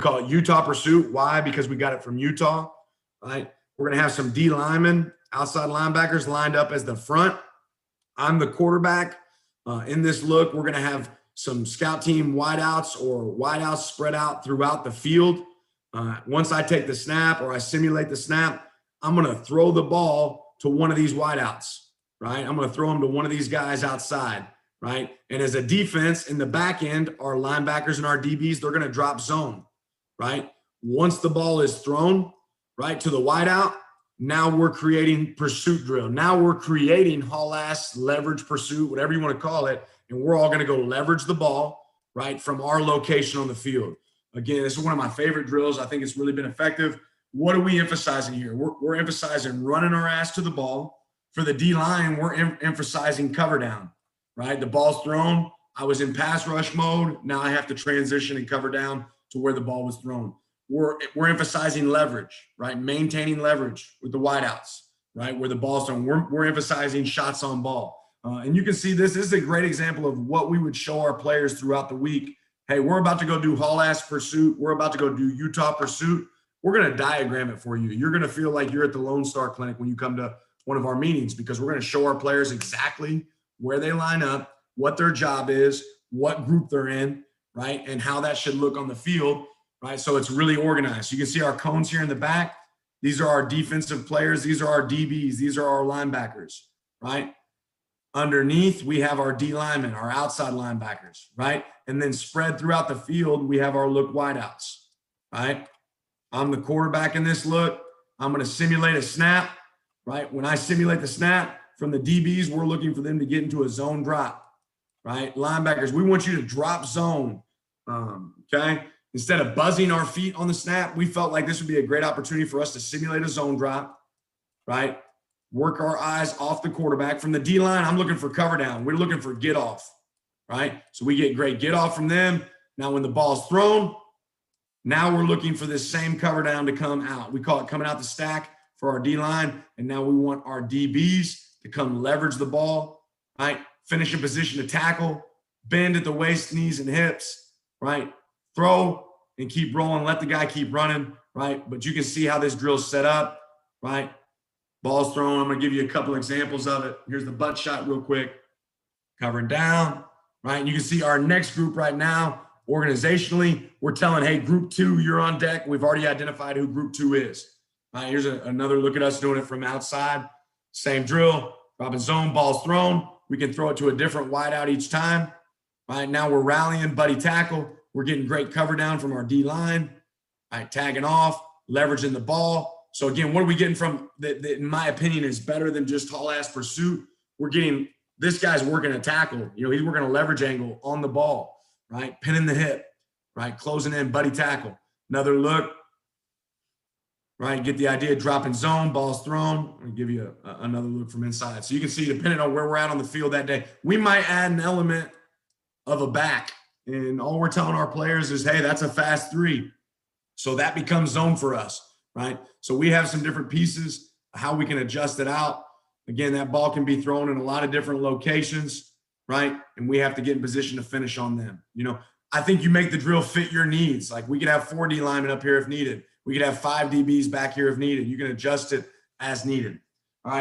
call it Utah pursuit. Why? Because we got it from Utah, right? We're going to have some D linemen, outside linebackers lined up as the front. I'm the quarterback. In this look, we're going to have some scout team wideouts or wideouts spread out throughout the field. Once I take the snap or I simulate the snap, I'm going to throw the ball to one of these wideouts, right? I'm going to throw them to one of these guys outside, right? And as a defense in the back end, our linebackers and our DBs, they're going to drop zone, right? Once the ball is thrown, right, to the wideout, now we're creating pursuit drill. Now we're creating haul ass, leverage pursuit, whatever you want to call it. And we're all going to go leverage the ball, right, from our location on the field. Again, this is one of my favorite drills. I think it's really been effective. What are we emphasizing here? We're emphasizing running our ass to the ball. For the D line, we're emphasizing cover down, right? The ball's thrown. I was in pass rush mode. Now I have to transition and cover down to where the ball was thrown. We're emphasizing leverage, right? Maintaining leverage with the wideouts, right? Where the ball's thrown. We're emphasizing shots on ball. And you can see this is a great example of what we would show our players throughout the week. Hey, we're about to go do haul ass pursuit. We're about to go do Utah pursuit. We're going to diagram it for you. You're going to feel like you're at the Lone Star Clinic when you come to one of our meetings, because we're going to show our players exactly where they line up, what their job is, what group they're in, right? And how that should look on the field, right? So it's really organized. You can see our cones here in the back. These are our defensive players. These are our DBs. These are our linebackers, right? Underneath, we have our D linemen, our outside linebackers, right? And then spread throughout the field, we have our look wideouts, right? I'm the quarterback in this look. I'm going to simulate a snap, right? When I simulate the snap from the DBs, we're looking for them to get into a zone drop, right? Linebackers, we want you to drop zone, okay? Instead of buzzing our feet on the snap, we felt like this would be a great opportunity for us to simulate a zone drop, right? Work our eyes off the quarterback. From the D-line, I'm looking for cover down. We're looking for get off, right? So we get great get off from them. Now when the ball's thrown, now we're looking for this same cover down to come out. We call it coming out the stack for our D-line. And now we want our DBs to come leverage the ball, right? Finish in position to tackle, bend at the waist, knees, and hips, right? Throw and keep rolling. Let the guy keep running, right? But you can see how this drill's set up, right? Ball's thrown. I'm going to give you a couple examples of it. Here's the butt shot real quick. Covering down, right? And you can see our next group right now, organizationally, we're telling, hey, group 2, you're on deck. We've already identified who group 2 is. All right, here's another look at us doing it from outside. Same drill, dropping zone, ball's thrown. We can throw it to a different wideout each time. All right, now we're rallying, buddy tackle. We're getting great cover down from our D-line. All right, tagging off, leveraging the ball. So again, what are we getting from that, in my opinion, is better than just haul ass pursuit? We're getting, this guy's working a tackle. You know, he's working a leverage angle on the ball, right? Pinning the hip, right? Closing in, buddy tackle. Another look, right? Get the idea, dropping zone, ball's thrown. I'm going to give you another look from inside. So you can see, depending on where we're at on the field that day, we might add an element of a back. And all we're telling our players is, hey, that's a fast 3. So that becomes zone for us. Right. So we have some different pieces, how we can adjust it out. Again, that ball can be thrown in a lot of different locations. Right. And we have to get in position to finish on them. You know, I think you make the drill fit your needs. Like we could have 4 D linemen up here if needed. We could have 5 DBs back here if needed. You can adjust it as needed.